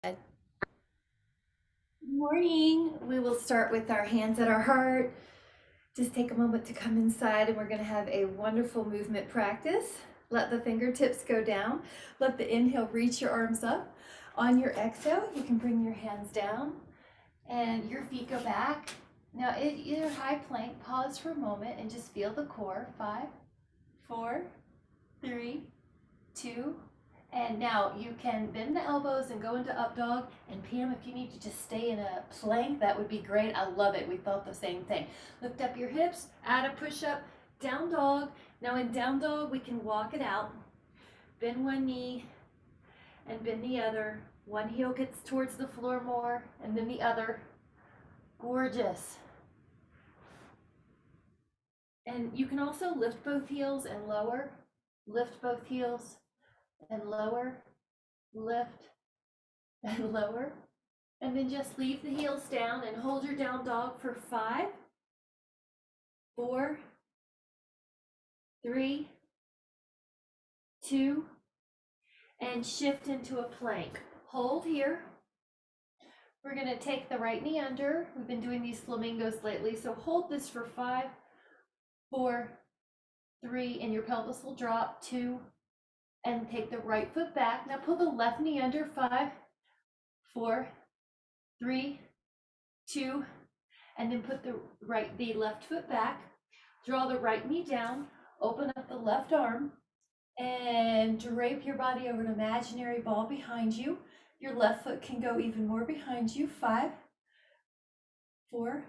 Good morning. We will start with our hands at our heart. Just take a moment to come inside, and we're going to have a wonderful movement practice. Let the fingertips go down. Let the inhale reach your arms up. On your exhale, you can bring your hands down and your feet go back. Now, in either high plank, pause for a moment and just feel the core. 5, 4, 3, 2, and now you can bend the elbows and go into up dog. And Pam, if you need to just stay in a plank, that would be great. I love it. We thought the same thing. Lift up your hips, add a push up, down dog. Now in down dog, we can walk it out. Bend one knee and bend the other. One heel gets towards the floor more, and then the other. Gorgeous. And you can also lift both heels and lower. Lift both heels and lower, lift and lower, and then just leave the heels down and hold your down dog for 5, 4, 3, 2, and shift into a plank. Hold here. We're going to take the right knee under. We've been doing these flamingos lately, so hold this for 5, 4, 3, and your pelvis will drop. 2, and take the right foot back. Now pull the left knee under. 5, 4, 3, 2, and then put the left foot back. Draw the right knee down, open up the left arm, and drape your body over an imaginary ball behind you. Your left foot can go even more behind you. 5, 4,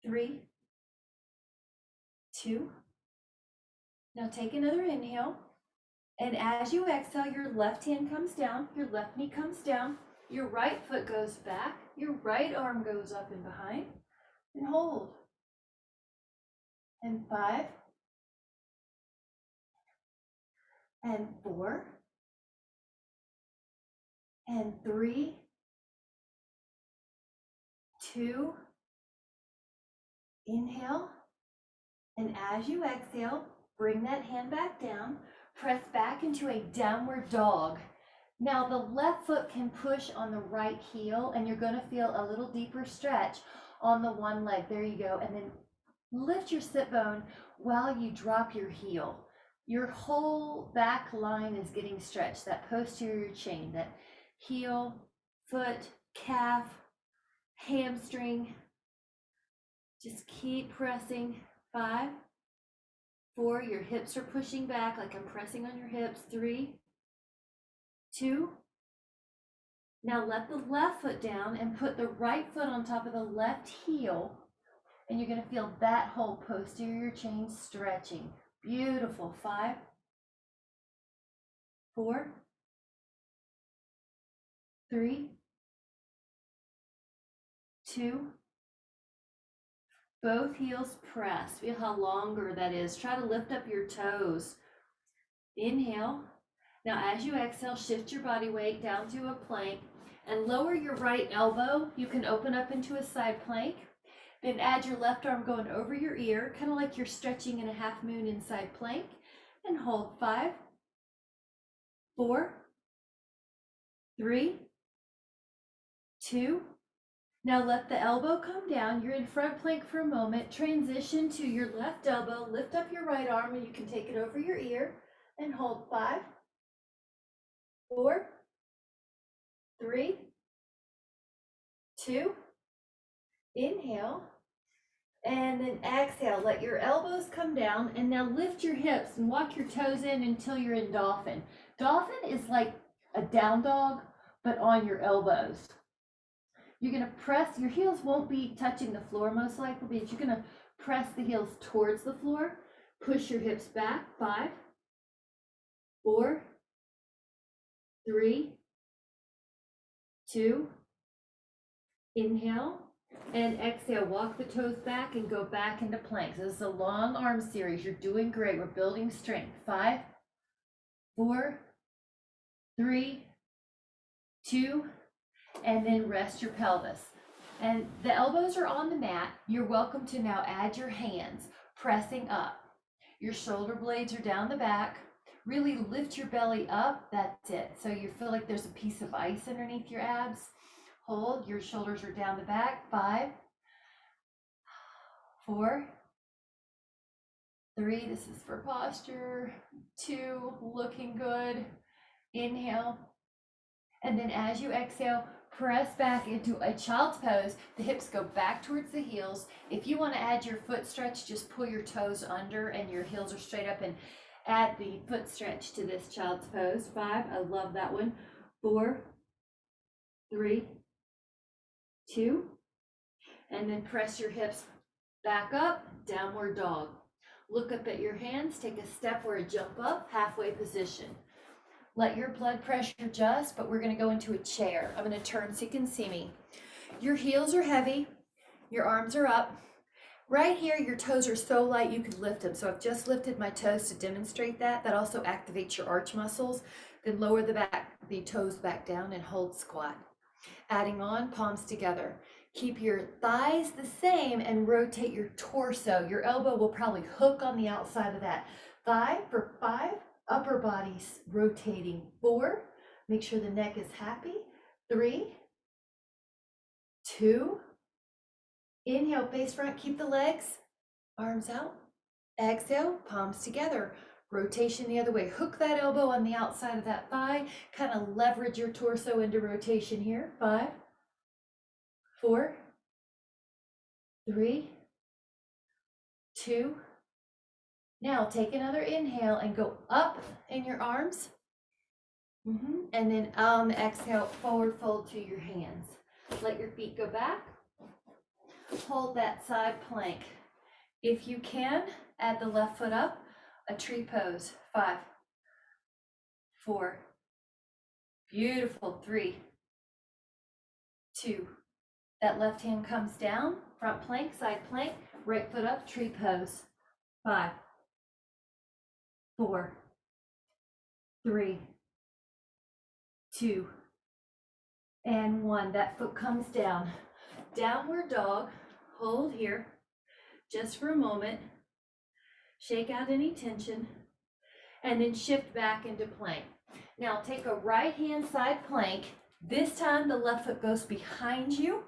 3, 2. Now take another inhale. And as you exhale, your left hand comes down, your left knee comes down, your right foot goes back, your right arm goes up and behind, and hold. And 5, and 4, and 3, 2, inhale. And as you exhale, bring that hand back down, press back into a downward dog. Now the left foot can push on the right heel, and you're going to feel a little deeper stretch on the one leg. There you go. And then lift your sit bone while you drop your heel. Your whole back line is getting stretched, that posterior chain, that heel, foot, calf, hamstring. Just keep pressing. 5, 4, your hips are pushing back like I'm pressing on your hips. 3, 2. Now let the left foot down and put the right foot on top of the left heel, and you're going to feel that whole posterior chain stretching. Beautiful. 5, 4, 3, 2. Both heels press. Feel how longer that is. Try to lift up your toes. Inhale. Now as you exhale, shift your body weight down to a plank and lower your right elbow. You can open up into a side plank. Then add your left arm going over your ear, kind of like you're stretching in a half moon inside plank, and hold. 5, 4, 3, 2. Now let the elbow come down. You're in front plank for a moment. Transition to your left elbow. Lift up your right arm, and you can take it over your ear and hold. 5, 4, 3, 2. Inhale. And then exhale. Let your elbows come down, and now lift your hips and walk your toes in until you're in dolphin. Dolphin is like a down dog, but on your elbows. You're going to press, your heels won't be touching the floor most likely, but you're going to press the heels towards the floor. Push your hips back. 5, 4, 3, 2. Inhale and exhale. Walk the toes back and go back into planks. This is a long arm series. You're doing great. We're building strength. 5, 4, 3, 2, and then rest your pelvis. And the elbows are on the mat. You're welcome to now add your hands, pressing up. Your shoulder blades are down the back. Really lift your belly up. That's it. So you feel like there's a piece of ice underneath your abs. Hold, your shoulders are down the back. 5, 4, 3, this is for posture. 2, looking good. Inhale. And then as you exhale, press back into a child's pose. The hips go back towards the heels. If you want to add your foot stretch, just pull your toes under and your heels are straight up and add the foot stretch to this child's pose. 5, I love that one. 4, 3, 2, and then press your hips back up, downward dog. Look up at your hands, take a step or a jump up, halfway position. Let your blood pressure adjust, but we're going to go into a chair. I'm going to turn so you can see me. Your heels are heavy, your arms are up. Right here, your toes are so light you could lift them. So I've just lifted my toes to demonstrate that. That also activates your arch muscles. Then lower the toes back down and hold squat. Adding on, palms together. Keep your thighs the same and rotate your torso. Your elbow will probably hook on the outside of that thigh for 5. Upper body's rotating. 4, make sure the neck is happy. 3, 2, inhale, face front, keep the legs, arms out. Exhale, palms together. Rotation the other way. Hook that elbow on the outside of that thigh. Kind of leverage your torso into rotation here. 5, 4, 3, 2. Now take another inhale and go up in your arms. And then on the exhale, forward fold to your hands. Let your feet go back. Hold that side plank. If you can, add the left foot up, a tree pose. 5, 4, beautiful. 3, 2. That left hand comes down, front plank, side plank, right foot up, tree pose. 5, 4, 3, 2, and 1. That foot comes down. Downward dog. Hold here just for a moment. Shake out any tension and then shift back into plank. Now take a right hand side plank. This time the left foot goes behind you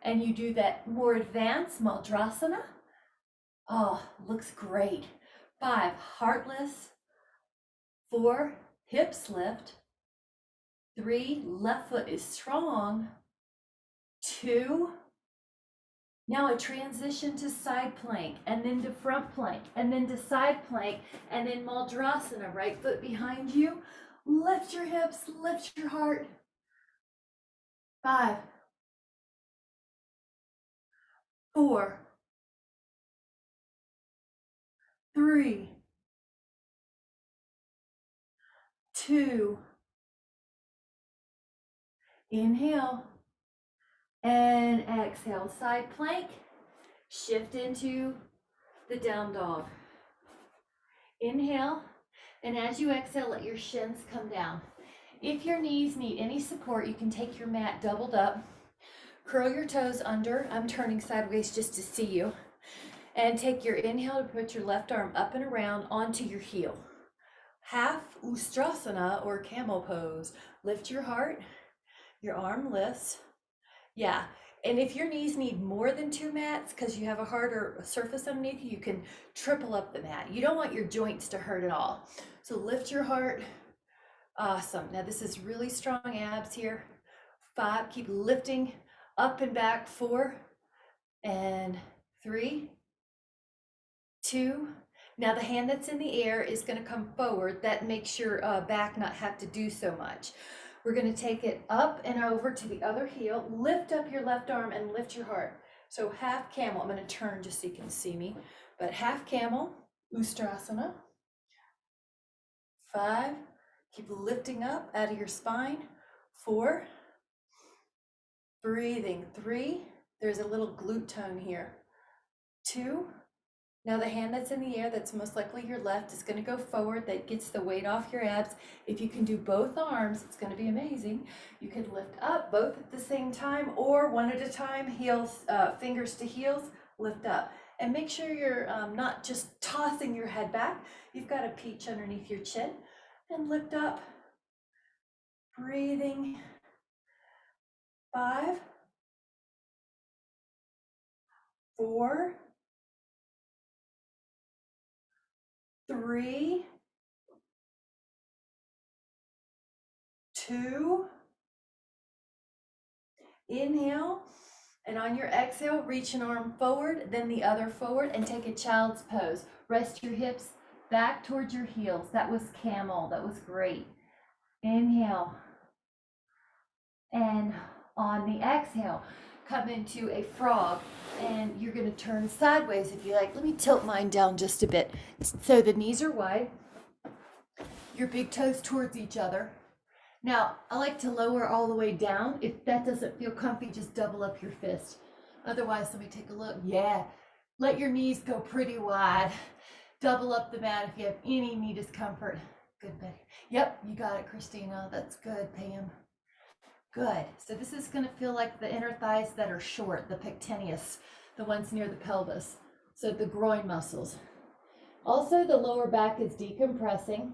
and you do that more advanced Ustrasana. Oh, looks great. 5, heartless. 4, hips lift. 3, left foot is strong. 2, now a transition to side plank and then to front plank and then to side plank and then Ustrasana, right foot behind you. Lift your hips, lift your heart. 5, 4, 3, 2, inhale and exhale. Side plank, shift into the down dog. Inhale, and as you exhale, let your shins come down. If your knees need any support, you can take your mat doubled up, curl your toes under. I'm turning sideways just to see you. And take your inhale to put your left arm up and around onto your heel. Half Ustrasana or camel pose. Lift your heart, your arm lifts. Yeah, and if your knees need more than 2 mats because you have a harder surface underneath you, you can triple up the mat. You don't want your joints to hurt at all. So lift your heart. Awesome. Now this is really strong abs here. 5, keep lifting up and back. 4 and 3, 2. Now the hand that's in the air is going to come forward. That makes your back not have to do so much. We're going to take it up and over to the other heel. Lift up your left arm and lift your heart. So half camel. I'm going to turn just so you can see me. But half camel, Ustrasana. 5, keep lifting up out of your spine. 4, breathing. 3, there's a little glute tone here. 2, now the hand that's in the air, that's most likely your left, is going to go forward. That gets the weight off your abs. If you can do both arms, it's going to be amazing. You can lift up both at the same time or one at a time, heels, fingers to heels, lift up. And make sure you're not just tossing your head back. You've got a peach underneath your chin. and lift up. Breathing. 5, 4, 3, 2. Inhale, and on your exhale, reach an arm forward, then the other forward, and take a child's pose. Rest your hips back towards your heels. That was Camel. That was great. Inhale. And on the exhale, come into a frog, and you're going to turn sideways if you like. Let me tilt mine down just a bit. So the knees are wide, your big toes towards each other. Now, I like to lower all the way down. If that doesn't feel comfy, just double up your fist. Otherwise, let me take a look. Yeah, let your knees go pretty wide. Double up the mat if you have any knee discomfort. Good, Betty. Yep, you got it, Christina. That's good, Pam. Good. So this is going to feel like the inner thighs that are short, the pectineus, the ones near the pelvis. So the groin muscles. Also, the lower back is decompressing.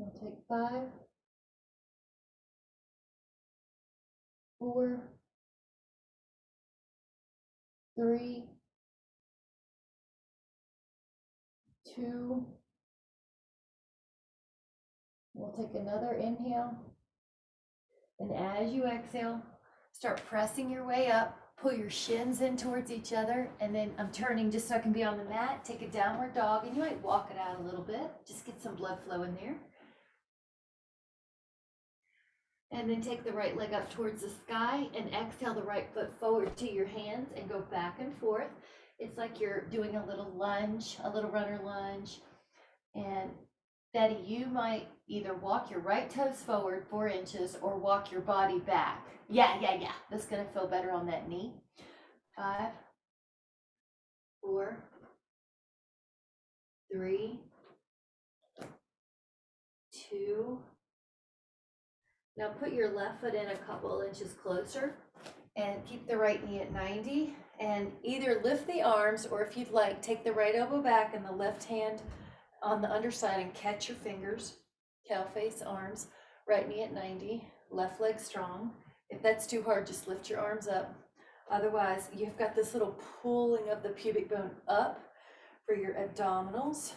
We'll take 5, 4, 3, 2. We'll take another inhale. And as you exhale, start pressing your way up. Pull your shins in towards each other. And then I'm turning just so I can be on the mat. Take a downward dog, and you might walk it out a little bit. Just get some blood flow in there. And then take the right leg up towards the sky and exhale the right foot forward to your hands and go back and forth. It's like you're doing a little lunge, a little runner lunge. And Betty, you might either walk your right toes forward 4 inches or walk your body back. Yeah. That's going to feel better on that knee. 5, 4, 3, 2. Now put your left foot in a couple inches closer and keep the right knee at 90. And either lift the arms, or if you'd like, take the right elbow back and the left hand on the underside and catch your fingers. Cow face, arms, right knee at 90, left leg strong. If that's too hard, just lift your arms up. Otherwise, you've got this little pulling of the pubic bone up for your abdominals.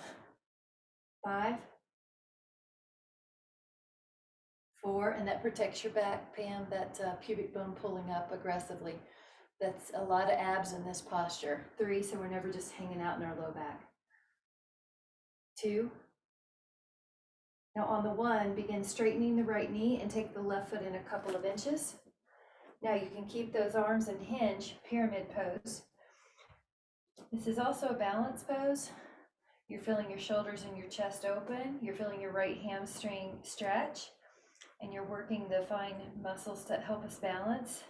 5, 4, and that protects your back, Pam, that pubic bone pulling up aggressively. That's a lot of abs in this posture. 3, so we're never just hanging out in our low back. 2. Now on the 1, begin straightening the right knee and take the left foot in a couple of inches. Now you can keep those arms and hinge, pyramid pose. This is also a balance pose. You're feeling your shoulders and your chest open. You're feeling your right hamstring stretch, and you're working the fine muscles that help us balance.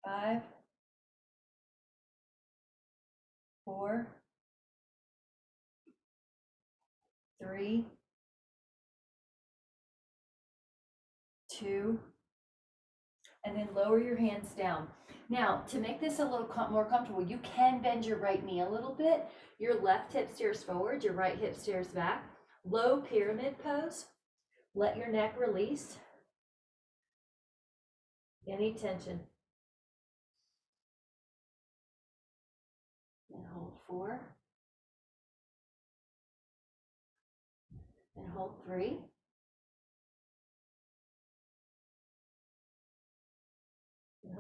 5, 4, 3, 2, and then lower your hands down. Now, to make this a little more comfortable, you can bend your right knee a little bit. Your left hip steers forward, your right hip steers back. Low pyramid pose. Let your neck release. Any tension. And hold 4. And hold 3.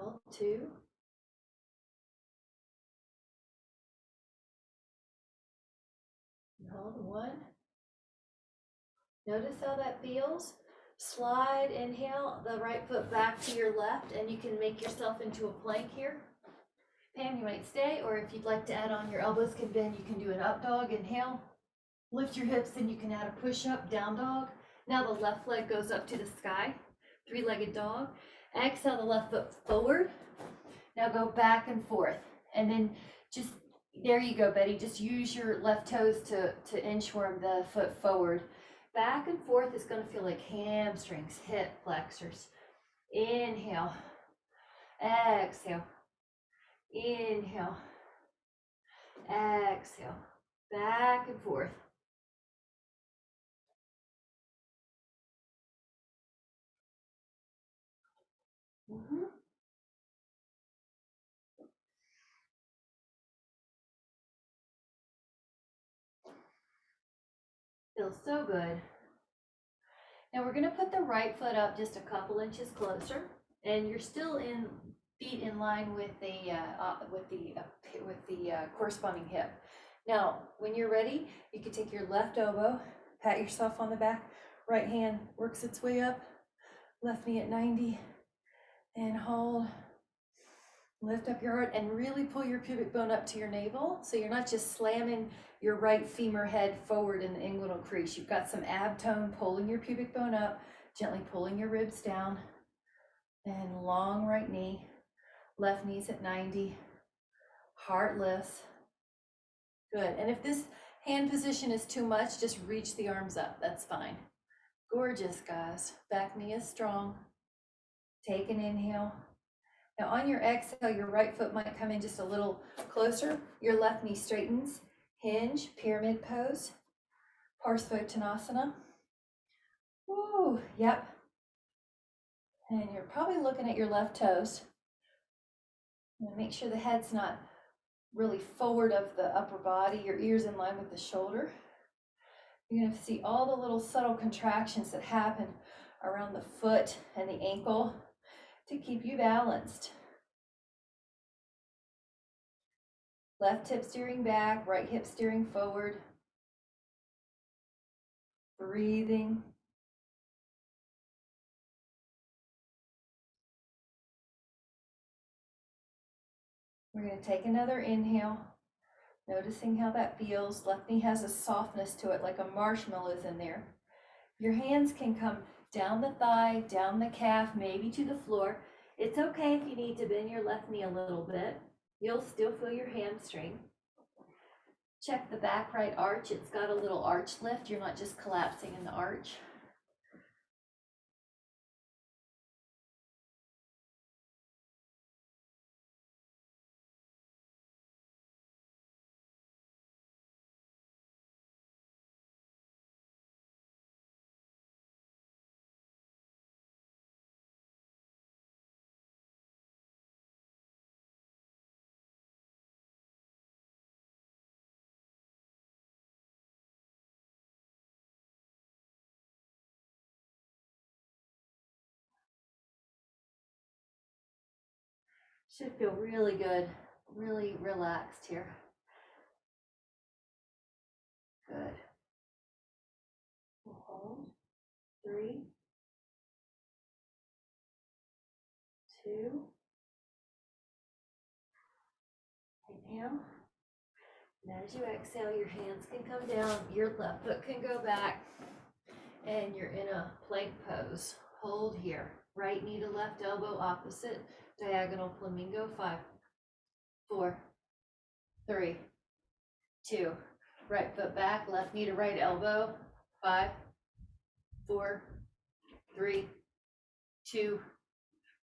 Hold 2. And hold 1. Notice how that feels. Slide, inhale, the right foot back to your left, and you can make yourself into a plank here. Pam, you might stay, or if you'd like to add on your elbows can bend, you can do an up dog, inhale. Lift your hips, and you can add a push-up, down dog. Now the left leg goes up to the sky, 3-legged dog. Exhale the left foot forward. Now go back and forth, and then just, there you go, Betty. Just use your left toes to inchworm the foot forward. Back and forth is going to feel like hamstrings, hip flexors. Inhale, exhale, inhale, exhale, back and forth. Feels so good. Now we're going to put the right foot up just a couple inches closer, and you're still in feet in line with the corresponding hip. Now, when you're ready, you can take your left elbow, pat yourself on the back, right hand works its way up, left knee at 90, and hold. Lift up your heart and really pull your pubic bone up to your navel, so you're not just slamming your right femur head forward in the inguinal crease. You've got some ab tone pulling your pubic bone up, gently pulling your ribs down, and long right knee, left knee's at 90, heart lifts. Good. And if this hand position is too much, just reach the arms up. That's fine. Gorgeous, guys. Back knee is strong. Take an inhale. Now on your exhale, your right foot might come in just a little closer. Your left knee straightens. Hinge, pyramid pose, Parsvottanasana. Woo, yep. And you're probably looking at your left toes. And make sure the head's not really forward of the upper body, your ears in line with the shoulder. You're going to see all the little subtle contractions that happen around the foot and the ankle to keep you balanced. Left hip steering back, right hip steering forward. Breathing. We're going to take another inhale, noticing how that feels. Left knee has a softness to it, like a marshmallow's in there. Your hands can come down the thigh, down the calf, maybe to the floor. It's okay if you need to bend your left knee a little bit. You'll still feel your hamstring. Check the back right arch. It's got a little arch lift. You're not just collapsing in the arch. Should feel really good, really relaxed here. Good. We'll hold. 3, 2. Inhale. And as you exhale, your hands can come down, your left foot can go back, and you're in a plank pose. Hold here. Right knee to left elbow, opposite, diagonal flamingo. 5, 4, 3, 2. Right foot back, left knee to right elbow. 5, 4, 3, 2.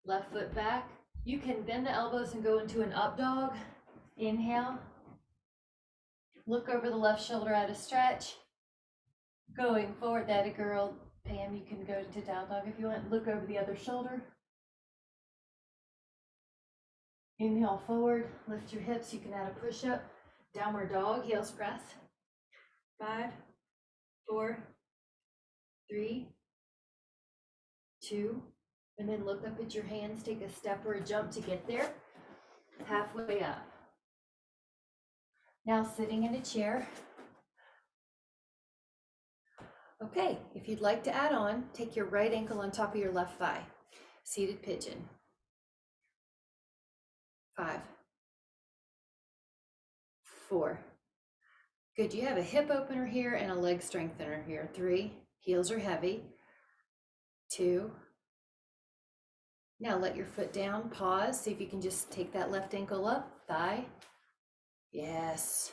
Left foot back. You can bend the elbows and go into an up dog. Inhale. Look over the left shoulder at a stretch. Going forward, that a girl. Pam, you can go to down dog if you want. Look over the other shoulder. Inhale forward, lift your hips. You can add a push-up. Downward dog, heels press. 5, 4, 3, 2. And then look up at your hands, take a step or a jump to get there. Halfway up. Now sitting in a chair. Okay, if you'd like to add on, take your right ankle on top of your left thigh. Seated pigeon. 5, 4. Good, you have a hip opener here and a leg strengthener here. 3, heels are heavy. 2. Now let your foot down, pause, see if you can just take that left ankle up, thigh. Yes.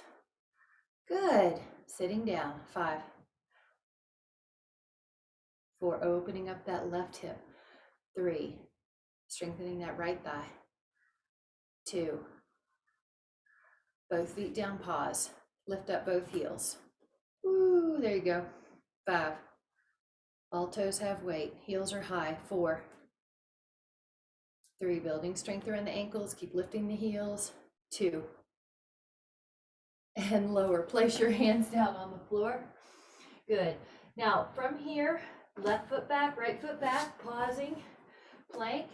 Good, sitting down. 5, 4, opening up that left hip. 3, strengthening that right thigh. 2, both feet down, pause. Lift up both heels. Woo, there you go. 5, all toes have weight, heels are high. 4, 3, building strength around the ankles, keep lifting the heels. 2, and lower. Place your hands down on the floor. Good. Now from here, left foot back, right foot back, pausing, plank.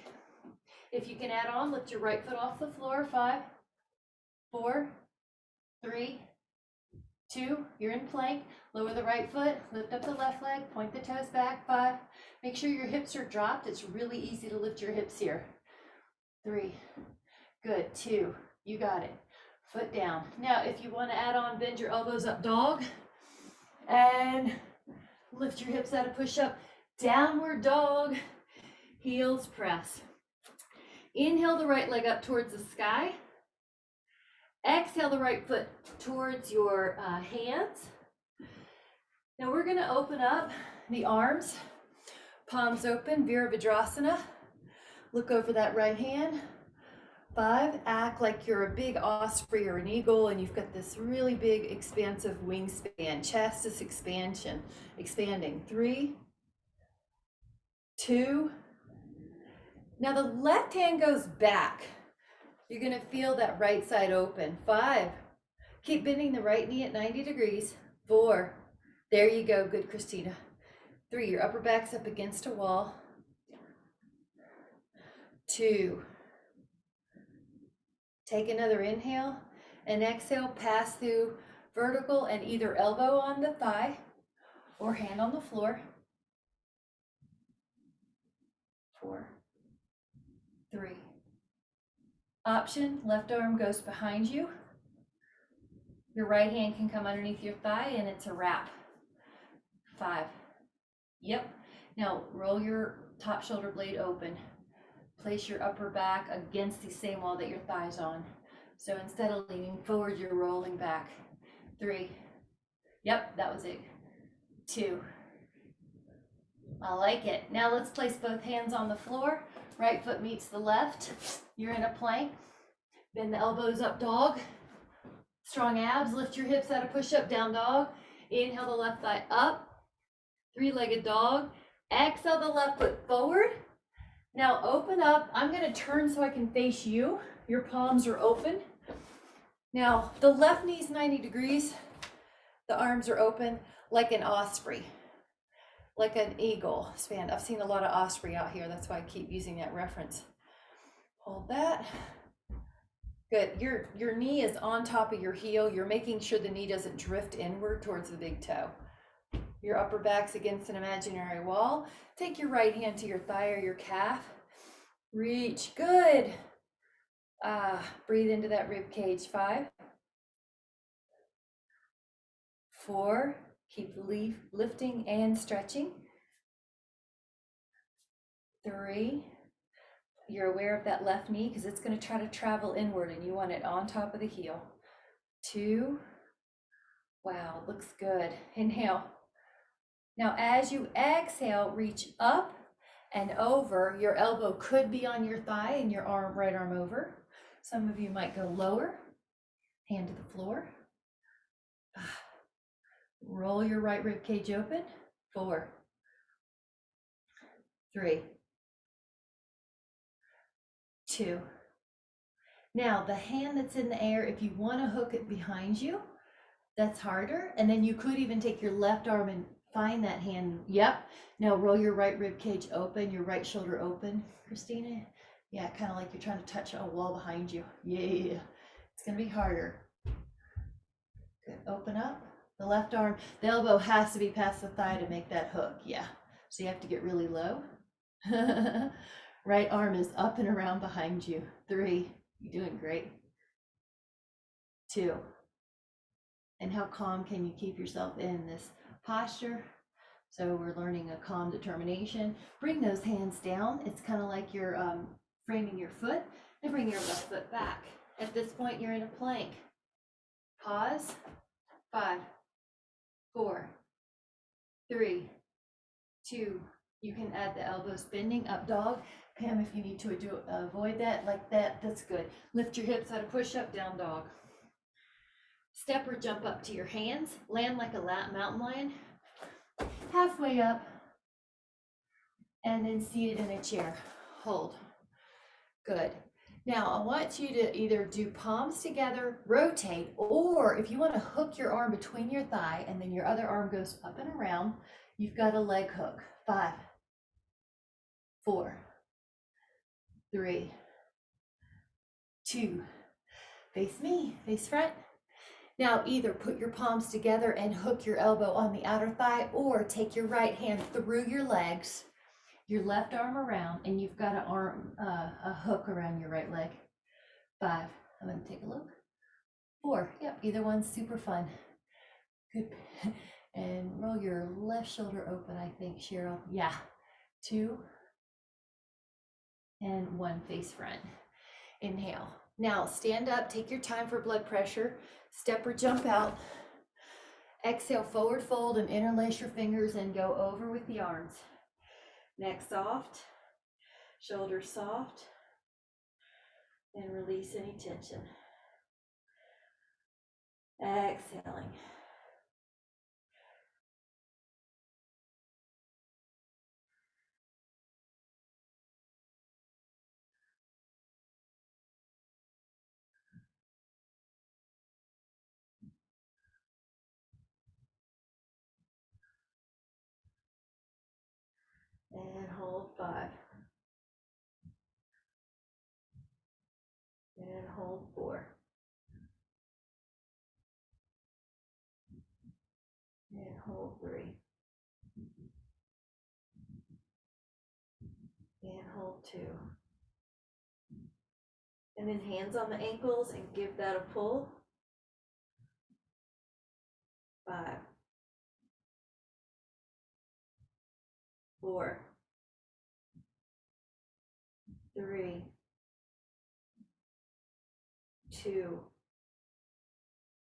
If you can add on, lift your right foot off the floor. 5, 4, 3, 2, you're in plank. Lower the right foot, lift up the left leg, point the toes back. 5, make sure your hips are dropped. It's really easy to lift your hips here. 3, good. 2, you got it. Foot down. Now, if you want to add on, bend your elbows up, dog, and lift your hips out of push-up. Downward dog, heels press. Inhale the right leg up towards the sky. Exhale the right foot towards your hands. Now we're going to open up the arms, palms open, Virabhadrasana. Look over that right hand. 5, act like you're a big osprey or an eagle and you've got this really big expansive wingspan. Chest is expanding. 3, 2. Now the left hand goes back. You're going to feel that right side open. 5, keep bending the right knee at 90 degrees. 4, there you go. Good, Christina. 3, your upper back's up against a wall. 2, take another inhale and exhale, pass through vertical and either elbow on the thigh or hand on the floor. 4, 3. Option, left arm goes behind you. Your right hand can come underneath your thigh and it's a wrap. 5. Yep. Now roll your top shoulder blade open. Place your upper back against the same wall that your thigh's on. So instead of leaning forward, you're rolling back. 3. Yep, that was it. 2. I like it. Now let's place both hands on the floor. Right foot meets the left. You're in a plank. Bend the elbows up, dog. Strong abs. Lift your hips out of push-up, down dog. Inhale the left thigh up. 3-legged dog. Exhale the left foot forward. Now open up. I'm going to turn so I can face you. Your palms are open. Now the left knee's 90 degrees. The arms are open like an osprey, like an eagle span. I've seen a lot of osprey out here. That's why I keep using that reference. Hold that. Good. Your knee is on top of your heel. You're making sure the knee doesn't drift inward towards the big toe. Your upper back's against an imaginary wall. Take your right hand to your thigh or your calf. Reach. Good. Breathe into that rib cage. 5, 4. Keep lifting and stretching. 3. You're aware of that left knee because it's going to try to travel inward and you want it on top of the heel. 2. Wow, looks good. Inhale. Now as you exhale, reach up and over. Your elbow could be on your thigh and your right arm over. Some of you might go lower. Hand to the floor. Roll your right rib cage open. 4, 3, 2. Now the hand that's in the air, if you want to hook it behind you, that's harder. And then you could even take your left arm and Find that hand. Yep. Now roll your right rib cage open, your right shoulder open, Christina. Yeah, kind of like you're trying to touch a wall behind you. Yeah. It's going to be harder. Good. Open up. The left arm, the elbow has to be past the thigh to make that hook. Yeah. So you have to get really low. Right arm is up and around behind you. 3. You're doing great. 2. And how calm can you keep yourself in this posture? So we're learning a calm determination. Bring those hands down. It's kind of like you're framing your foot, and bring your left foot back. At this point, you're in a plank. Pause. 5, 4, 3, 2. You can add the elbows bending, up dog. Pam, if you need to avoid that, like that, that's good. Lift your hips out of push-up, down dog. Step or jump up to your hands. Land like a mountain lion. Halfway up. And then seated in a chair. Hold. Good. Now, I want you to either do palms together, rotate, or if you want to hook your arm between your thigh and then your other arm goes up and around, you've got a leg hook. 5, 4, 3, 2. Face me, face front. Now, either put your palms together and hook your elbow on the outer thigh, or take your right hand through your legs, your left arm around, and you've got a hook around your right leg. 5, I'm going to take a look. 4, yep, either one's super fun. Good. And roll your left shoulder open, I think, Cheryl. Yeah. 2, and 1, face front. Inhale. Now stand up, take your time for blood pressure. Step or jump out. Exhale, forward fold and interlace your fingers and go over with the arms. Neck soft, shoulders soft, and release any tension. Exhaling. And hold 5. And hold 4. And hold 3. And hold 2. And then hands on the ankles and give that a pull. 5, 4, 3, 2.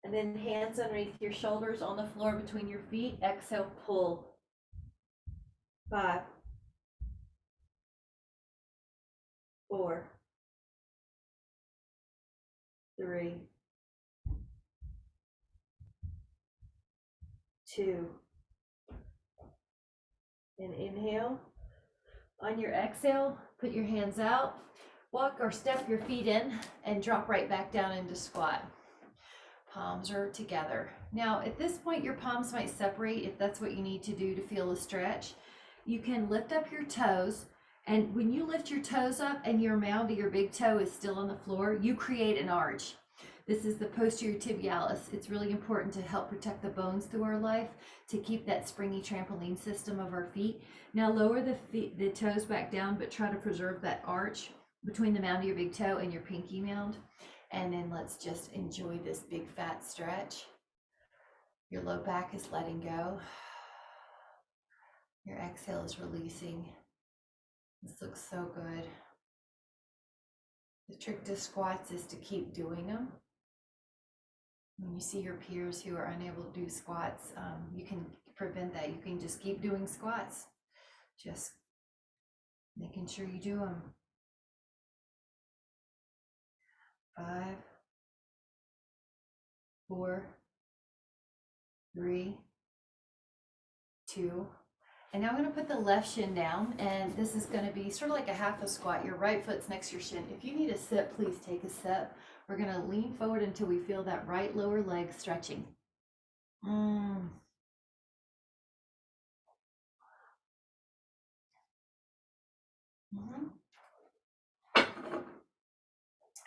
And then hands underneath your shoulders on the floor between your feet. Exhale, pull. 5, 4, 3, 2. And inhale. On your exhale, put your hands out, walk or step your feet in, and drop right back down into squat. Palms are together. Now, at this point, your palms might separate if that's what you need to do to feel a stretch. You can lift up your toes, and when you lift your toes up and your mound of your big toe is still on the floor, you create an arch. This is the posterior tibialis. It's really important to help protect the bones through our life, to keep that springy trampoline system of our feet. Now lower the toes back down, but try to preserve that arch between the mound of your big toe and your pinky mound. And then let's just enjoy this big fat stretch. Your low back is letting go. Your exhale is releasing. This looks so good. The trick to squats is to keep doing them. When you see your peers who are unable to do squats, you can prevent that. You can just keep doing squats. Just making sure you do them. 5, 4, 3, 2. And now I'm going to put the left shin down, and this is going to be sort of like a half a squat. Your right foot's next to your shin. If you need a sip, please take a sip. We're going to lean forward until we feel that right lower leg stretching.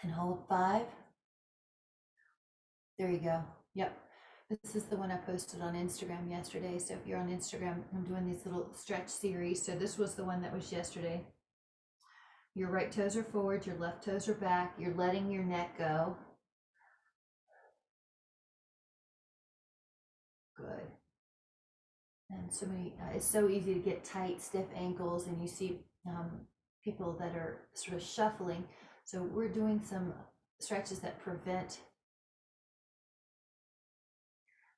And hold 5. There you go. Yep. This is the one I posted on Instagram yesterday. So if you're on Instagram, I'm doing these little stretch series. So this was the one that was yesterday. Your right toes are forward, your left toes are back. You're letting your neck go. Good. And so many, it's so easy to get tight, stiff ankles, and you see people that are sort of shuffling. So we're doing some stretches that prevent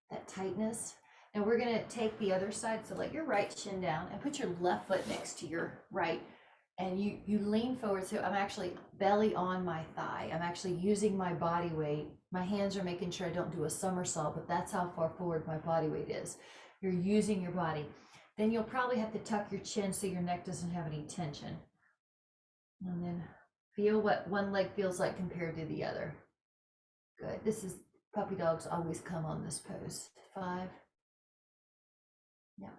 that tightness. And we're going to take the other side. So let your right shin down and put your left foot next to your right. And you lean forward. So I'm actually belly on my thigh. I'm actually using my body weight. My hands are making sure I don't do a somersault, but that's how far forward my body weight is. You're using your body. Then you'll probably have to tuck your chin so your neck doesn't have any tension. And then feel what one leg feels like compared to the other. Good. This is puppy dogs always come on this pose. 5. Yeah.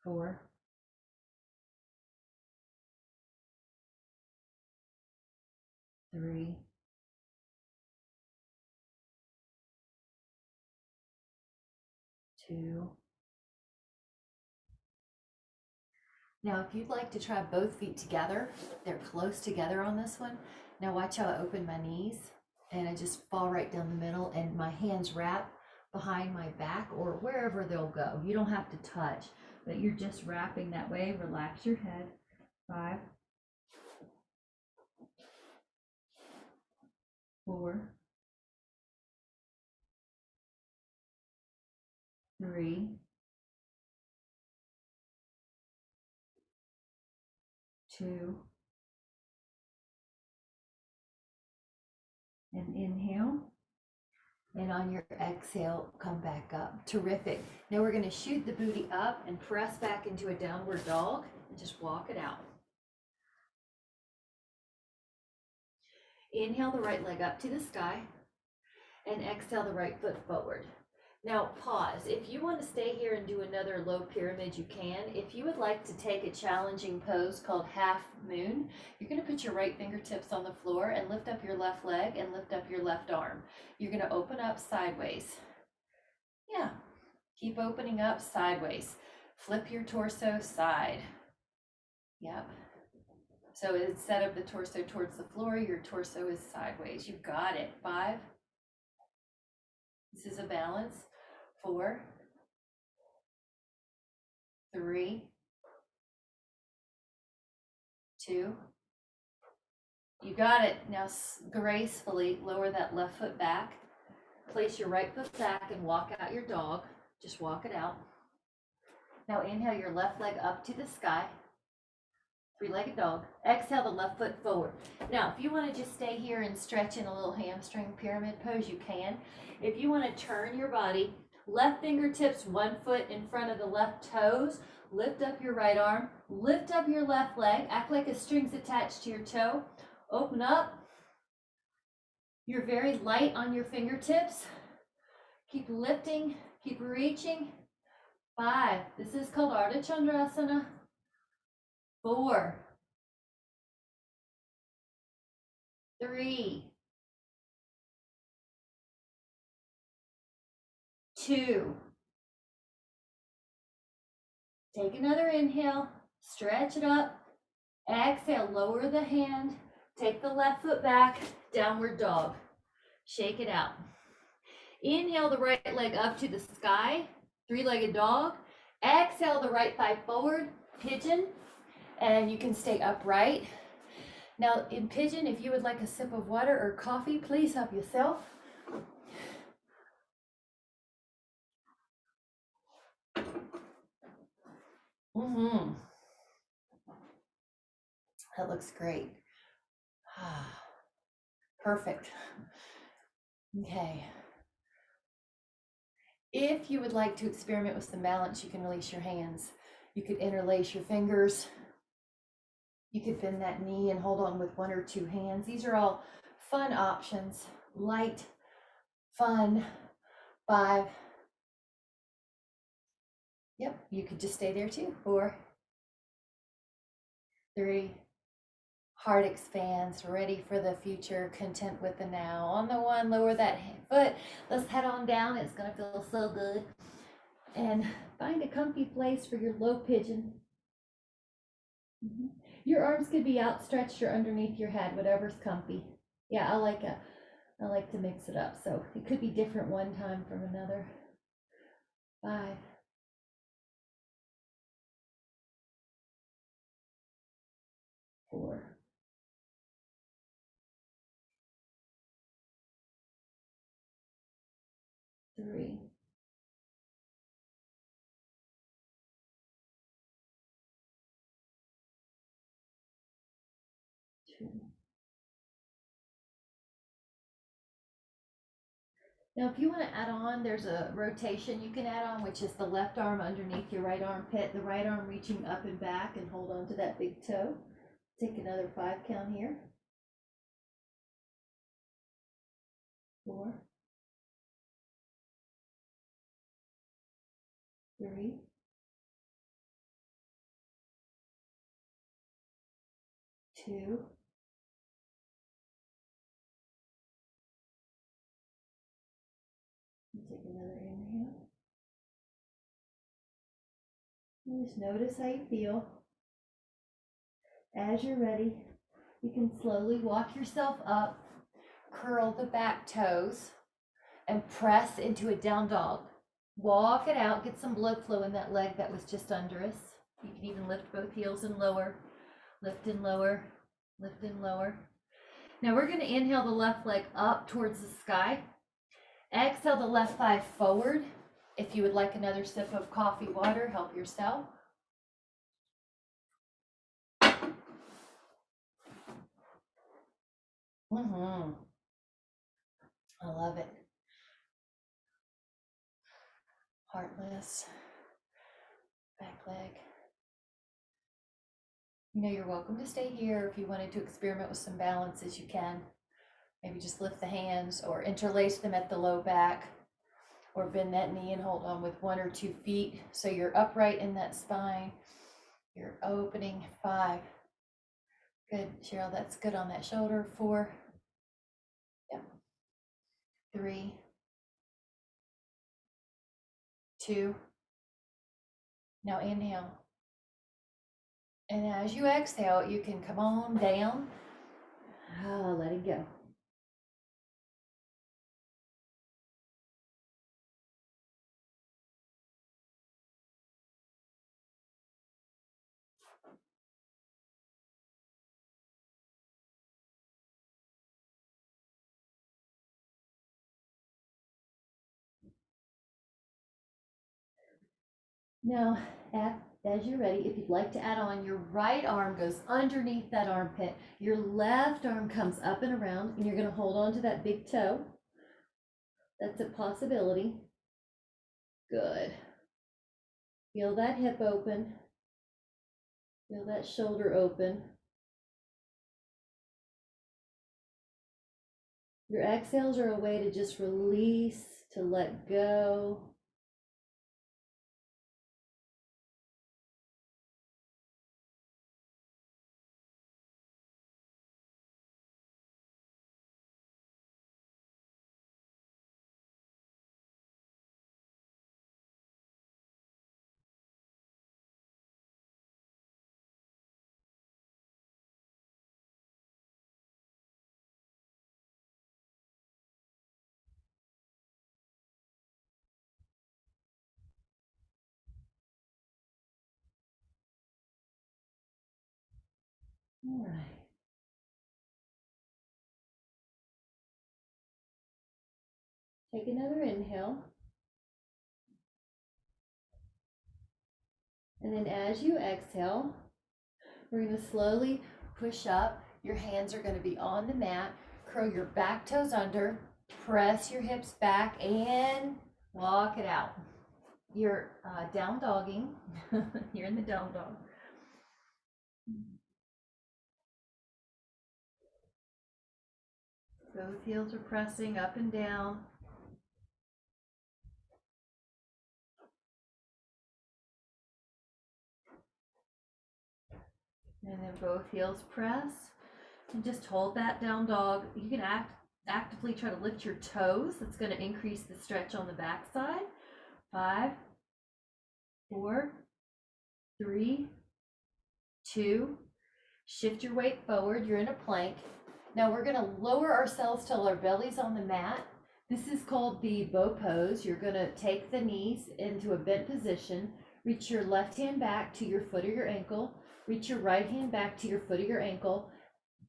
4. 3. 2. Now, if you'd like to try both feet together, they're close together on this one. Now watch how I open my knees and I just fall right down the middle and my hands wrap behind my back or wherever they'll go. You don't have to touch, but you're just wrapping that way. Relax your head. 5. 4. 3. 2. And inhale. And on your exhale, come back up. Terrific. Now we're going to shoot the booty up and press back into a downward dog and just walk it out. Inhale the right leg up to the sky and exhale the right foot forward. Now pause. If you want to stay here and do another low pyramid, you can. If you would like to take a challenging pose called half moon, you're going to put your right fingertips on the floor and lift up your left leg and lift up your left arm. You're going to open up sideways. Yeah, keep opening up sideways. Flip your torso side. Yep. So instead of the torso towards the floor, your torso is sideways. You got it. 5. This is a balance. 4. 3. 2. You got it. Now gracefully lower that left foot back. Place your right foot back and walk out your dog. Just walk it out. Now inhale your left leg up to the sky. 3-legged dog. Exhale the left foot forward. Now, if you want to just stay here and stretch in a little hamstring pyramid pose, you can. If you want to turn your body, left fingertips, 1 foot in front of the left toes, lift up your right arm, lift up your left leg, act like a string's attached to your toe, open up. You're very light on your fingertips. Keep lifting, keep reaching. 5. This is called Ardha Chandrasana. 4. 3. 2. Take another inhale, stretch it up. Exhale, lower the hand, take the left foot back, downward dog. Shake it out. Inhale the right leg up to the sky, 3-legged dog. Exhale the right thigh forward, pigeon. And you can stay upright. Now in pigeon, if you would like a sip of water or coffee, please help yourself. That looks great. Perfect. Okay. If you would like to experiment with some balance, you can release your hands. You could interlace your fingers. You could bend that knee and hold on with 1 or 2 hands. These are all fun options. Light, fun. 5. Yep, you could just stay there too. 4. 3. Heart expands, ready for the future, content with the now. On the 1, lower that foot. Let's head on down. It's gonna feel so good. And find a comfy place for your low pigeon. Your arms could be outstretched or underneath your head, whatever's comfy. Yeah, I like to mix it up, so it could be different one time from another. 5. 4. 3. 2. Now, if you want to add on, there's a rotation you can add on, which is the left arm underneath your right armpit, the right arm reaching up and back, and hold on to that big toe. Take another 5 count here. 4. 3. 2. Take another inhale. And just notice how you feel. As you're ready, you can slowly walk yourself up, curl the back toes, and press into a down dog. Walk it out, get some blood flow in that leg that was just under us. You can even lift both heels and lower, lift and lower, lift and lower. Now we're going to inhale the left leg up towards the sky. Exhale the left thigh forward. If you would like another sip of coffee, water, help yourself. I love it. Heartless. Back leg. You know, you're welcome to stay here. If you wanted to experiment with some balances, you can. Maybe just lift the hands or interlace them at the low back, or bend that knee and hold on with 1 or 2 feet so you're upright in that spine. You're opening. 5. Good, Cheryl, that's good on that shoulder. 4. Yep. 3. 2. Now inhale. And as you exhale, you can come on down. Let it go. Now, as you're ready, if you'd like to add on, your right arm goes underneath that armpit. Your left arm comes up and around, and you're going to hold on to that big toe. That's a possibility. Good. Feel that hip open. Feel that shoulder open. Your exhales are a way to just release, to let go. All right. Take another inhale. And then as you exhale, we're going to slowly push up. Your hands are going to be on the mat. Curl your back toes under. Press your hips back and walk it out. You're down dogging. You're in the down dog. Both heels are pressing up and down. And then both heels press. And just hold that down dog. You can actively try to lift your toes. That's going to increase the stretch on the back side. 5, 4, 3, 2. Shift your weight forward. You're in a plank. Now we're going to lower ourselves till our belly's on the mat. This is called the bow pose. You're going to take the knees into a bent position. Reach your left hand back to your foot or your ankle. Reach your right hand back to your foot or your ankle.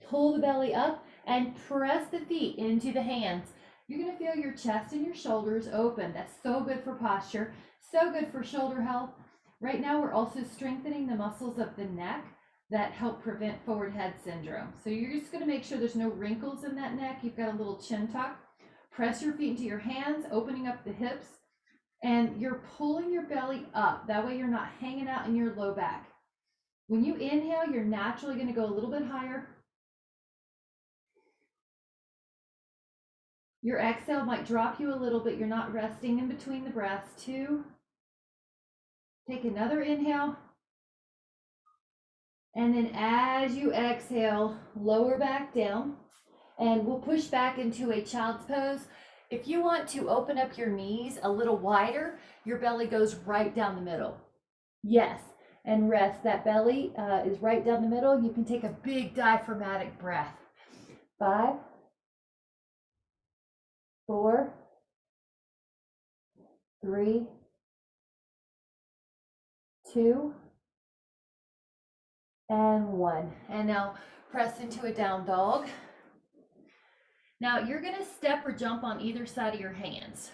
Pull the belly up and press the feet into the hands. You're going to feel your chest and your shoulders open. That's so good for posture, so good for shoulder health. Right now, we're also strengthening the muscles of the neck that help prevent forward head syndrome. So you're just going to make sure there's no wrinkles in that neck. You've got a little chin tuck. Press your feet into your hands, opening up the hips, and you're pulling your belly up. That way you're not hanging out in your low back. When you inhale, you're naturally going to go a little bit higher. Your exhale might drop you a little bit. You're not resting in between the breaths. 2. Take another inhale. And then as you exhale, lower back down. And we'll push back into a child's pose. If you want to open up your knees a little wider, your belly goes right down the middle. Yes, and rest. That belly is right down the middle. You can take a big diaphragmatic breath. 5, 4, 3, 2, and 1. And now press into a down dog. Now you're going to step or jump on either side of your hands.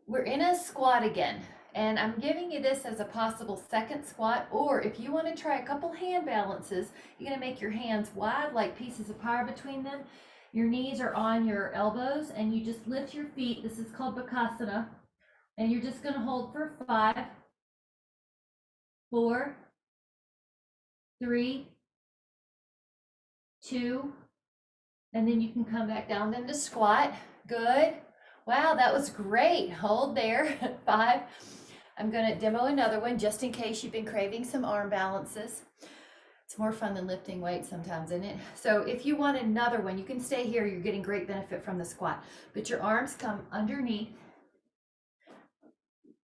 We're in a squat again, and I'm giving you this as a possible second squat, or if you want to try a couple hand balances, you're going to make your hands wide like pieces of pie between them. Your knees are on your elbows, and you just lift your feet. This is called Sukhasana, and you're just going to hold for 5, 4, 3, 2, and then you can come back down into squat. Good. Wow, that was great. Hold there. 5. I'm going to demo another one just in case you've been craving some arm balances. It's more fun than lifting weights sometimes, isn't it? So if you want another one, you can stay here. You're getting great benefit from the squat. But your arms come underneath,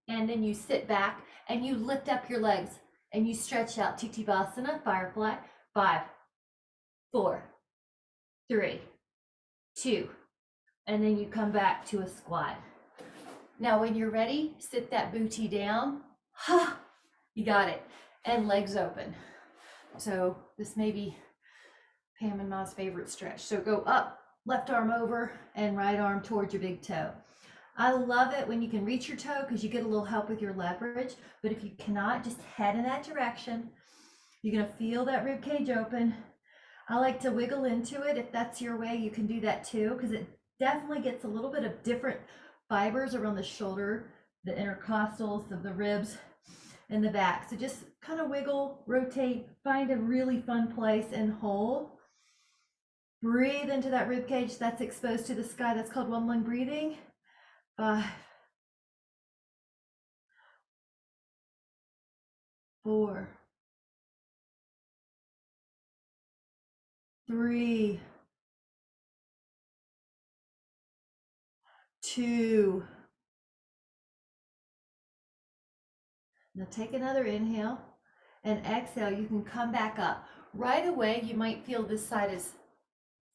and then you sit back and you lift up your legs and you stretch out. Titivasana, firefly. 5, 4, 3, 2, and then you come back to a squat. Now when you're ready, sit that booty down. Ha! You got it. And legs open. So this may be Pam and Ma's favorite stretch. So go up, left arm over, and right arm towards your big toe. I love it when you can reach your toe because you get a little help with your leverage. But if you cannot, just head in that direction. You're going to feel that rib cage open. I like to wiggle into it. If that's your way, you can do that too, because it definitely gets a little bit of different fibers around the shoulder, the intercostals of the ribs, and the back. So just kind of wiggle, rotate, find a really fun place and hold. Breathe into that rib cage that's exposed to the sky. That's called one lung breathing. 5, 4, 3, 2. Now take another inhale and exhale. You can come back up. Right away, you might feel this side is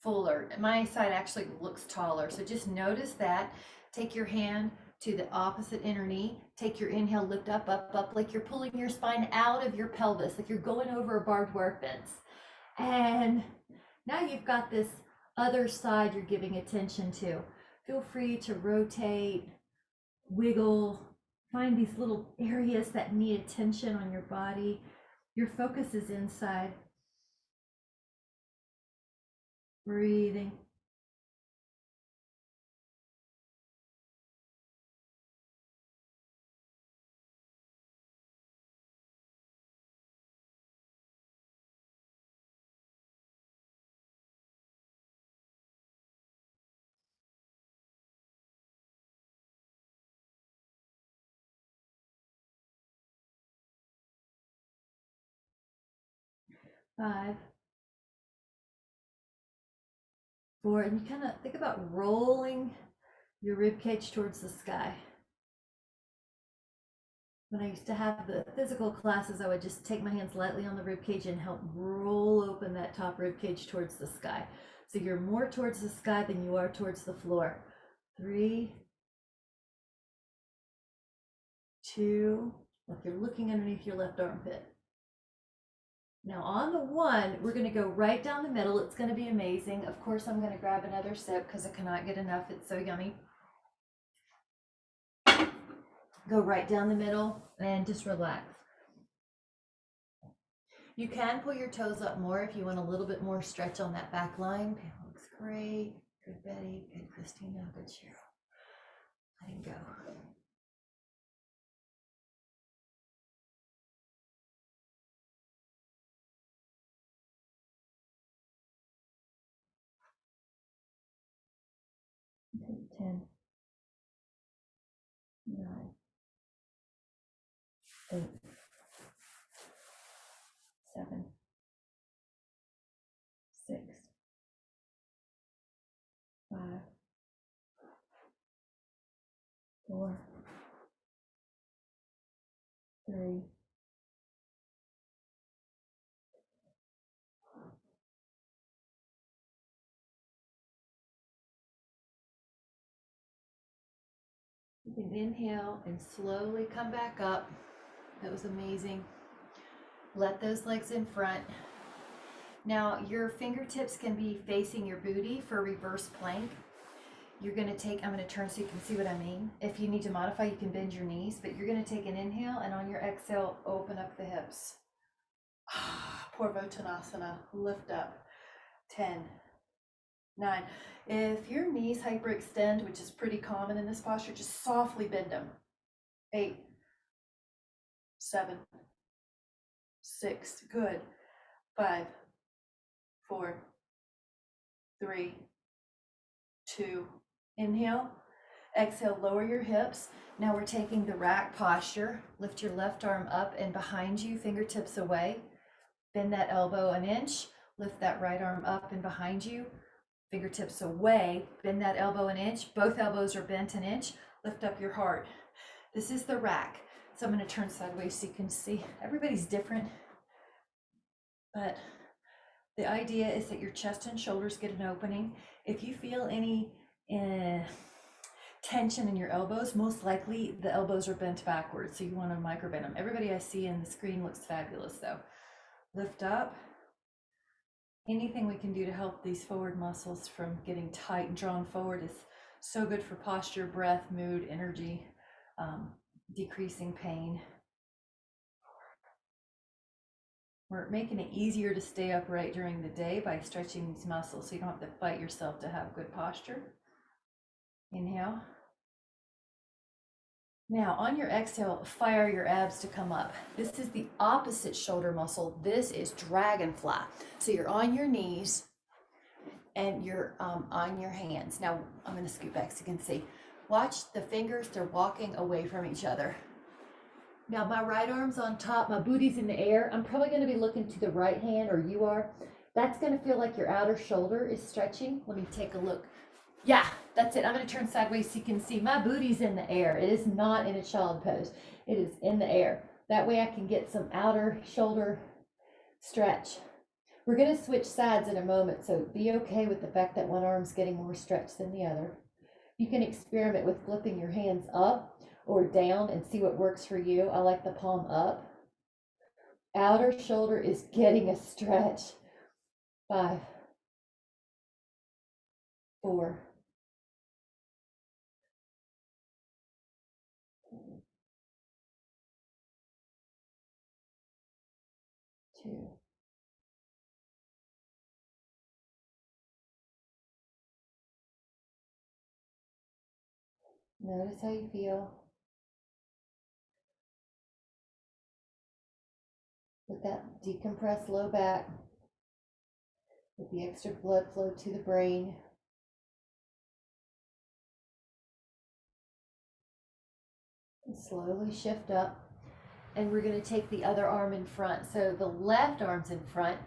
fuller. My side actually looks taller. So just notice that. Take your hand to the opposite inner knee. Take your inhale, lift up, up, up, like you're pulling your spine out of your pelvis, like you're going over a barbed wire fence. And now you've got this other side you're giving attention to. Feel free to rotate, wiggle, find these little areas that need attention on your body. Your focus is inside. Breathing. 5, 4, and you kind of think about rolling your rib cage towards the sky. When I used to have the physical classes, I would just take my hands lightly on the rib cage and help roll open that top rib cage towards the sky. So you're more towards the sky than you are towards the floor. 3, 2, like you're looking underneath your left armpit. Now on the 1, we're going to go right down the middle. It's going to be amazing. Of course, I'm going to grab another sip because I cannot get enough. It's so yummy. Go right down the middle and just relax. You can pull your toes up more if you want a little bit more stretch on that back line. Looks great. Good Betty, good Christina, good Cheryl. Letting go. Okay, 10, 9, 8, 7, 6, 5, 4, 3, 2. You can inhale and slowly come back up. That was amazing. Let those legs in front. Now your fingertips can be facing your booty for reverse plank. You're going to take, I'm going to turn so you can see what I mean. If you need to modify, you can bend your knees, but you're going to take an inhale, and on your exhale, open up the hips. Purvottanasana, lift up. 10, 9. If your knees hyperextend, which is pretty common in this posture, just softly bend them. 8, 7, 6, good. 5, 4, 3, 2, inhale. Exhale, lower your hips. Now we're taking the rack posture. Lift your left arm up and behind you, fingertips away. Bend that elbow an inch. Lift that right arm up and behind you, fingertips away. Bend that elbow an inch. Both elbows are bent an inch. Lift up your heart. This is the rack. So I'm going to turn sideways so you can see. Everybody's different, but the idea is that your chest and shoulders get an opening. If you feel any tension in your elbows, most likely the elbows are bent backwards, so you want to microbend them. Everybody I see in the screen looks fabulous though. Lift up. Anything we can do to help these forward muscles from getting tight and drawn forward is so good for posture, breath, mood, energy, decreasing pain. We're making it easier to stay upright during the day by stretching these muscles so you don't have to fight yourself to have good posture. Inhale. Now on your exhale, fire your abs to come up. This is the opposite shoulder muscle. This is dragonfly. So you're on your knees and you're on your hands. Now I'm going to scoot back so you can see. Watch the fingers, they're walking away from each other. Now my right arm's on top, my booty's in the air. I'm probably going to be looking to the right hand, or you are. That's going to feel like your outer shoulder is stretching. Let me take a look. Yeah, that's it. I'm going to turn sideways so you can see my booty's in the air. It is not in a child pose. It is in the air. That way I can get some outer shoulder stretch. We're going to switch sides in a moment, so be okay with the fact that one arm's getting more stretch than the other. You can experiment with flipping your hands up or down and see what works for you. I like the palm up. Outer shoulder is getting a stretch. 5, 4, 2, 1. Notice how you feel. Let that decompressed low back. Let the extra blood flow to the brain. And slowly shift up. And we're going to take the other arm in front. So the left arm's in front.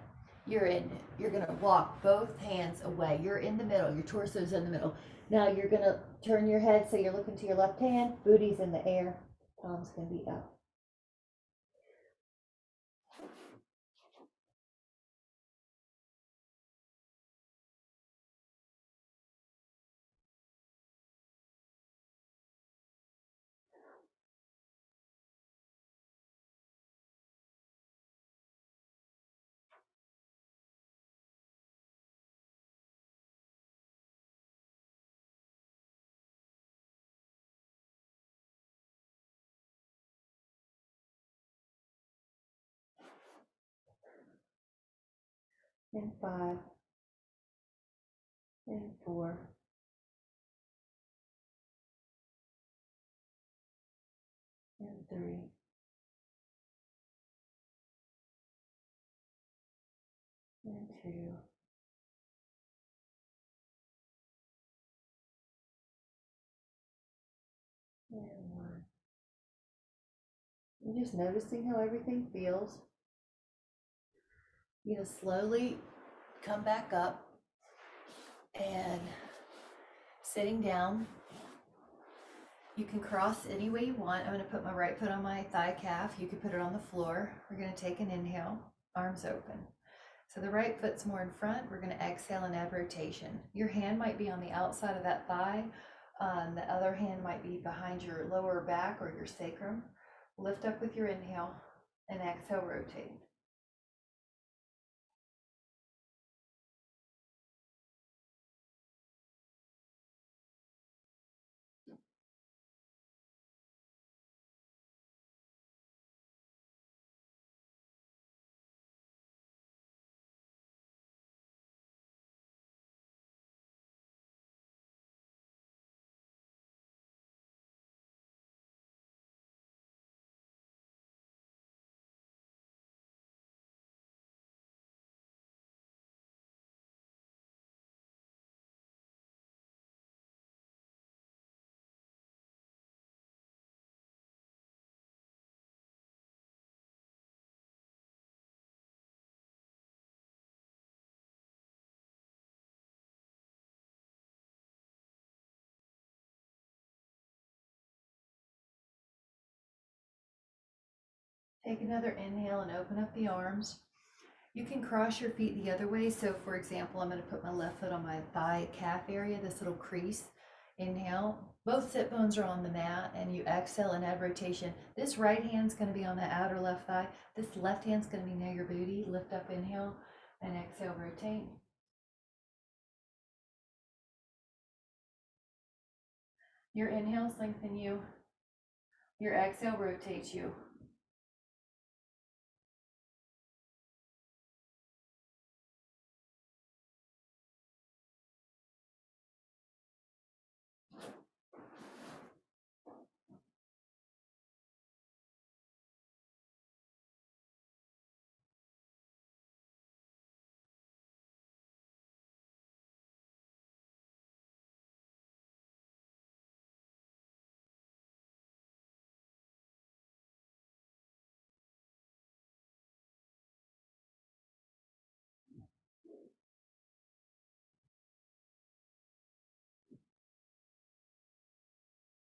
you're gonna walk both hands away. You're in the middle, your torso's in the middle. Now you're gonna turn your head so you're looking to your left hand, booty's in the air, palms gonna be up. And 5, and 4, and 3, and 2, and 1. You're just noticing how everything feels. You're gonna slowly come back up and sitting down. You can cross any way you want. I'm going to put my right foot on my thigh calf. You can put it on the floor. We're going to take an inhale, arms open. So the right foot's more in front. We're going to exhale and add rotation. Your hand might be on the outside of that thigh. The other hand might be behind your lower back or your sacrum. Lift up with your inhale and exhale, rotate. Take another inhale and open up the arms. You can cross your feet the other way. So for example, I'm going to put my left foot on my thigh calf area, this little crease. Inhale, both sit bones are on the mat, and you exhale and add rotation. This right hand's going to be on the outer left thigh. This left hand's going to be near your booty. Lift up, inhale, and exhale, rotate. Your inhales lengthen you. Your exhale rotates you.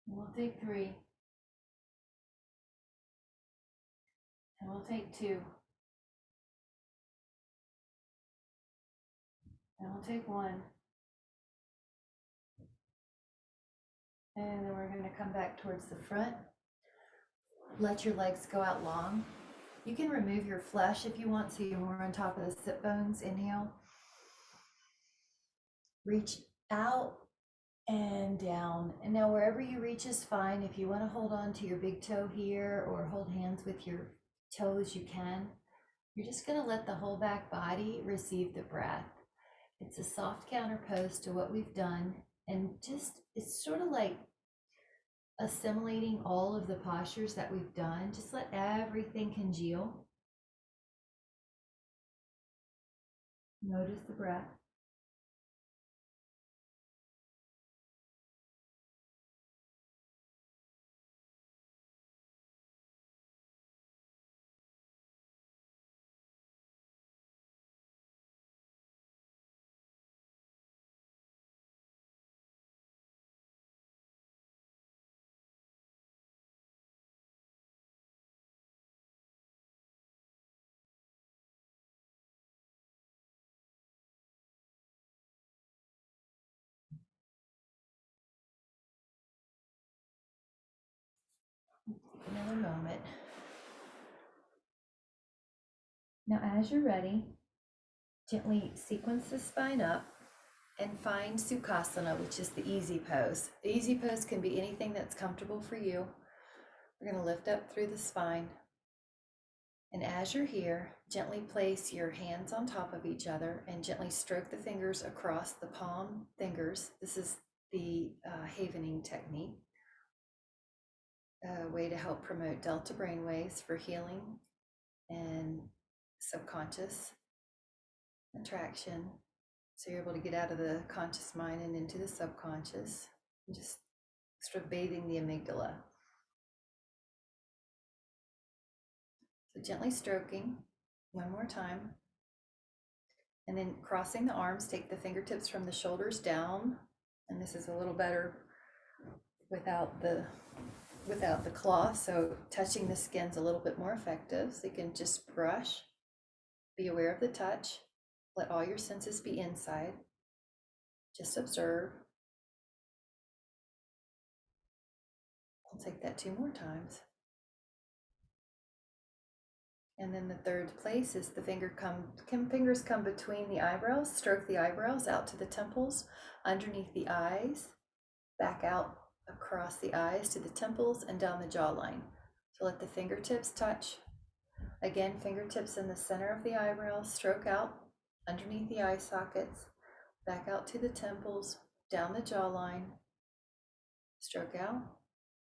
We'll take 3. And we'll take 2. And we'll take 1. And then we're going to come back towards the front. Let your legs go out long. You can remove your flesh if you want, so you're more on top of the sit bones. Inhale. Reach out and down. And now wherever you reach is fine. If you want to hold on to your big toe here or hold hands with your toes, you can. You're just going to let the whole back body receive the breath. It's a soft counter pose to what we've done. And just, it's sort of like assimilating all of the postures that we've done. Just let everything congeal. Notice the breath. another moment. Now, as you're ready, gently sequence the spine up and find Sukhasana, which is the easy pose. The easy pose can be anything that's comfortable for you. We're going to lift up through the spine. And as you're here, gently place your hands on top of each other and gently stroke the fingers across the palm fingers. This is the havening technique, a way to help promote delta brainwaves for healing and subconscious attraction. So you're able to get out of the conscious mind and into the subconscious, and just sort of bathing the amygdala. So gently stroking one more time. And then crossing the arms, take the fingertips from the shoulders down. And this is a little better without the cloth. So touching the skin's a little bit more effective. So you can just brush, be aware of the touch, let all your senses be inside. Just observe. I'll take that 2 more times. And then the third place is the fingers come between the eyebrows, stroke the eyebrows out to the temples, underneath the eyes, back out across the eyes to the temples and down the jawline. So let the fingertips touch. Again, fingertips in the center of the eyebrows, stroke out underneath the eye sockets, back out to the temples, down the jawline, stroke out,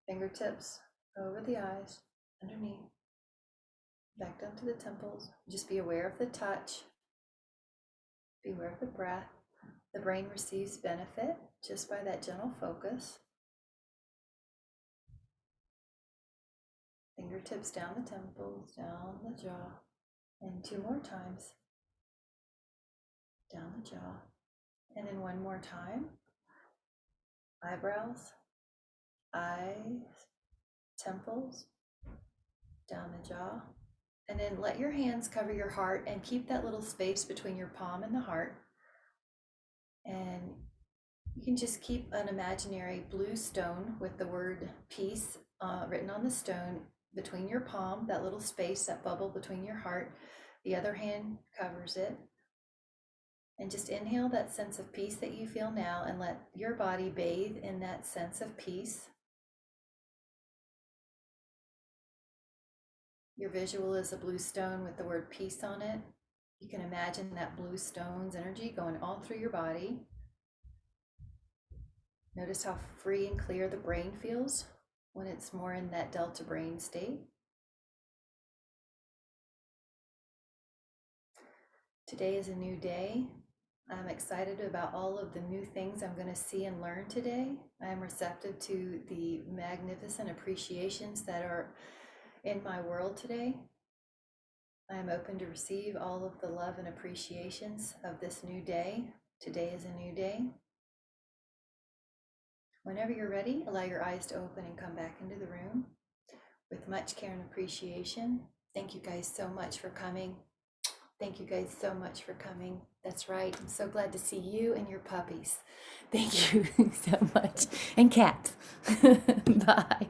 fingertips over the eyes, underneath, back down to the temples. Just be aware of the touch. Be aware of the breath. The brain receives benefit just by that gentle focus. Fingertips down the temples, down the jaw. And 2 more times. Down the jaw. And then 1 more time. Eyebrows, eyes, temples, down the jaw. And then let your hands cover your heart and keep that little space between your palm and the heart. And you can just keep an imaginary blue stone with the word peace written on the stone between your palm, that little space, that bubble between your heart. The other hand covers it. And just inhale that sense of peace that you feel now and let your body bathe in that sense of peace. Your visual is a blue stone with the word peace on it. You can imagine that blue stone's energy going all through your body. Notice how free and clear the brain feels when it's more in that delta brain state. Today is a new day. I'm excited about all of the new things I'm going to see and learn today. I am receptive to the magnificent appreciations that are in my world today. I am open to receive all of the love and appreciations of this new day. Today is a new day. Whenever you're ready, allow your eyes to open and come back into the room with much care and appreciation. Thank you guys so much for coming. Thank you guys so much for coming. That's right. I'm so glad to see you and your puppies. Thank you so much. And cats. Bye.